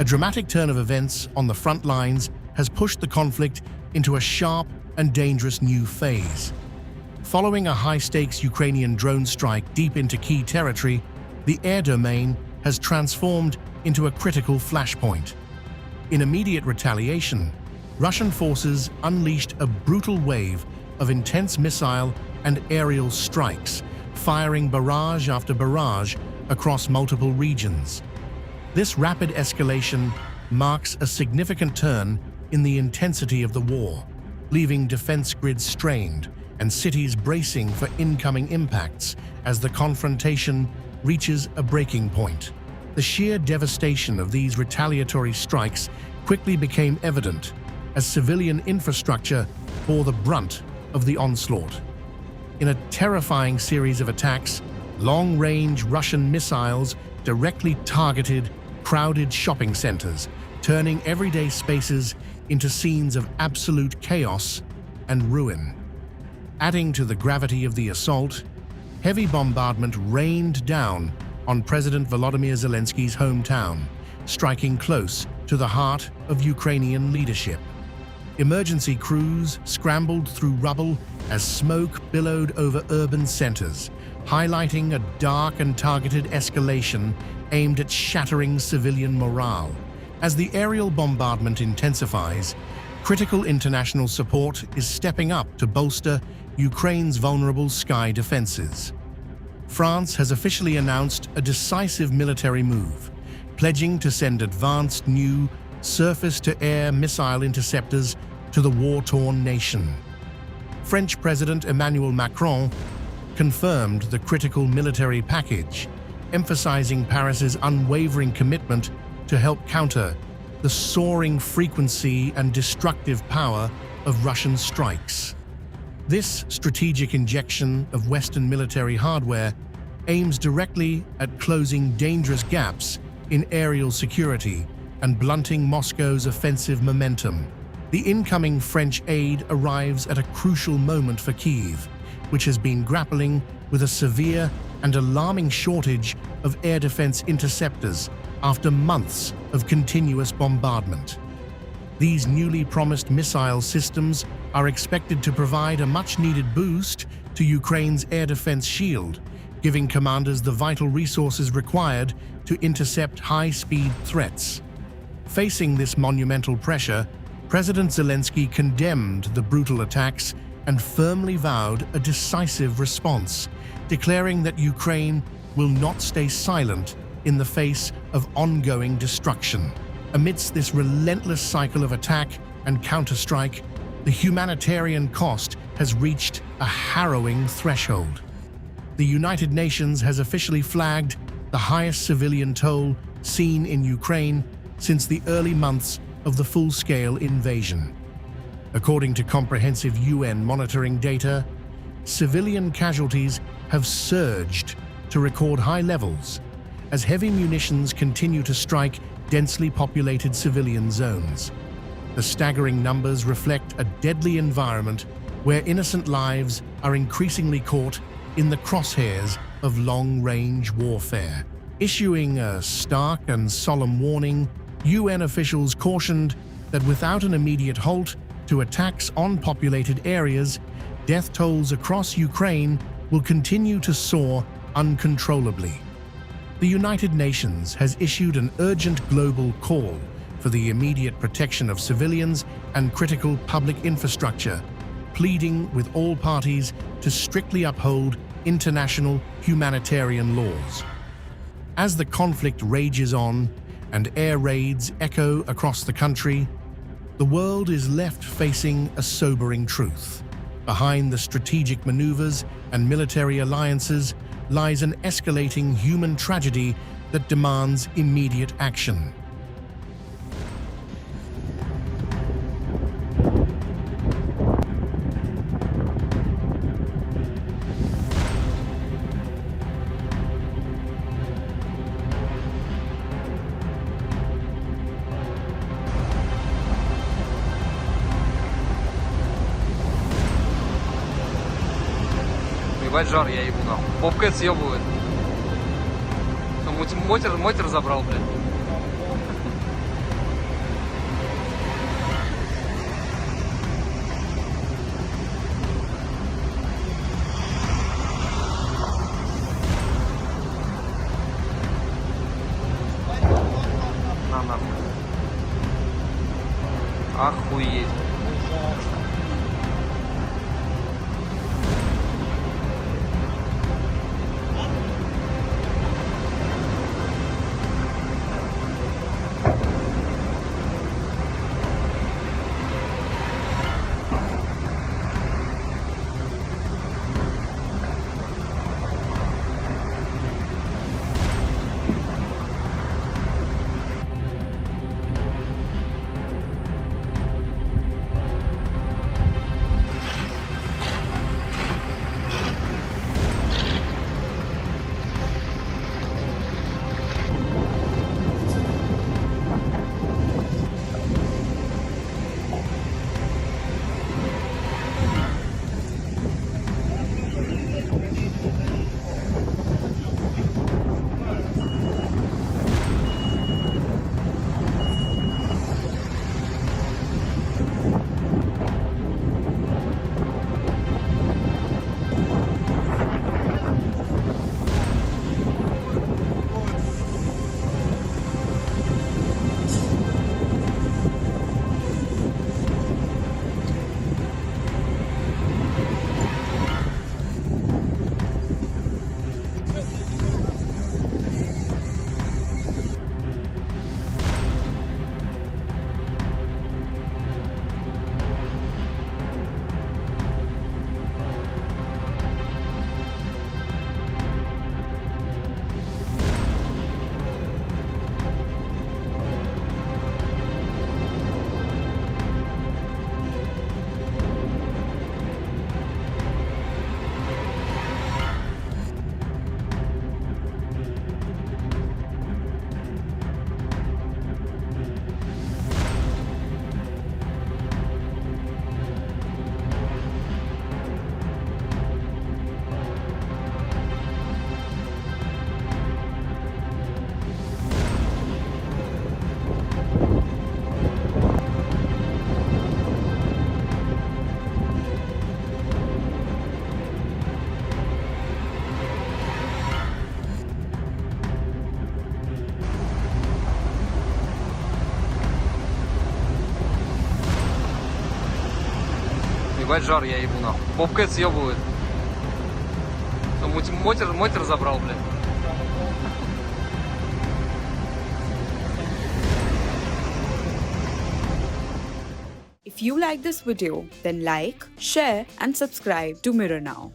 A dramatic turn of events on the front lines has pushed the conflict into a sharp and dangerous new phase. Following a high-stakes Ukrainian drone strike deep into key territory, the air domain has transformed into a critical flashpoint. In immediate retaliation, Russian forces unleashed a brutal wave of intense missile and aerial strikes, firing barrage after barrage across multiple regions. This rapid escalation marks a significant turn in the intensity of the war, leaving defense grids strained and cities bracing for incoming impacts as the confrontation reaches a breaking point. The sheer devastation of these retaliatory strikes quickly became evident as civilian infrastructure bore the brunt of the onslaught. In a terrifying series of attacks, long-range Russian missiles directly targeted crowded shopping centers, turning everyday spaces into scenes of absolute chaos and ruin. Adding to the gravity of the assault, heavy bombardment rained down on President Volodymyr Zelensky's hometown, striking close to the heart of Ukrainian leadership. Emergency crews scrambled through rubble as smoke billowed over urban centers, highlighting a dark and targeted escalation aimed at shattering civilian morale. As the aerial bombardment intensifies, critical international support is stepping up to bolster Ukraine's vulnerable sky defenses. France has officially announced a decisive military move, pledging to send advanced new surface-to-air missile interceptors to the war-torn nation. French President Emmanuel Macron confirmed the critical military package, emphasizing Paris's unwavering commitment to help counter the soaring frequency and destructive power of Russian strikes. This strategic injection of Western military hardware aims directly at closing dangerous gaps in aerial security and blunting Moscow's offensive momentum. The incoming French aid arrives at a crucial moment for Kyiv, which has been grappling with a severe and alarming shortage of air defense interceptors after months of continuous bombardment. These newly promised missile systems are expected to provide a much-needed boost to Ukraine's air defense shield, giving commanders the vital resources required to intercept high-speed threats. Facing this monumental pressure, President Zelensky condemned the brutal attacks and firmly vowed a decisive response, declaring that Ukraine will not stay silent in the face of ongoing destruction. Amidst this relentless cycle of attack and counterstrike, the humanitarian cost has reached a harrowing threshold. The United Nations has officially flagged the highest civilian toll seen in Ukraine since the early months of the full-scale invasion. According to comprehensive UN monitoring data, civilian casualties have surged to record high levels as heavy munitions continue to strike densely populated civilian zones. The staggering numbers reflect a deadly environment where innocent lives are increasingly caught in the crosshairs of long-range warfare. Issuing a stark and solemn warning, UN officials cautioned that without an immediate halt to attacks on populated areas, death tolls across Ukraine will continue to soar uncontrollably. The United Nations has issued an urgent global call for the immediate protection of civilians and critical public infrastructure, pleading with all parties to strictly uphold international humanitarian laws. As the conflict rages on and air raids echo across the country, the world is left facing a sobering truth. Behind the strategic maneuvers and military alliances lies an escalating human tragedy that demands immediate action. Ебать жар, я ебу нахуй. Попка съебывает. Мотор забрал, блядь. нахуй. Охуеть. Ебать жар, я ебу нахуй. Бобкэт съебывает. Мотор забрал, блядь. If you like this video, then like, share and subscribe to Mirror Now.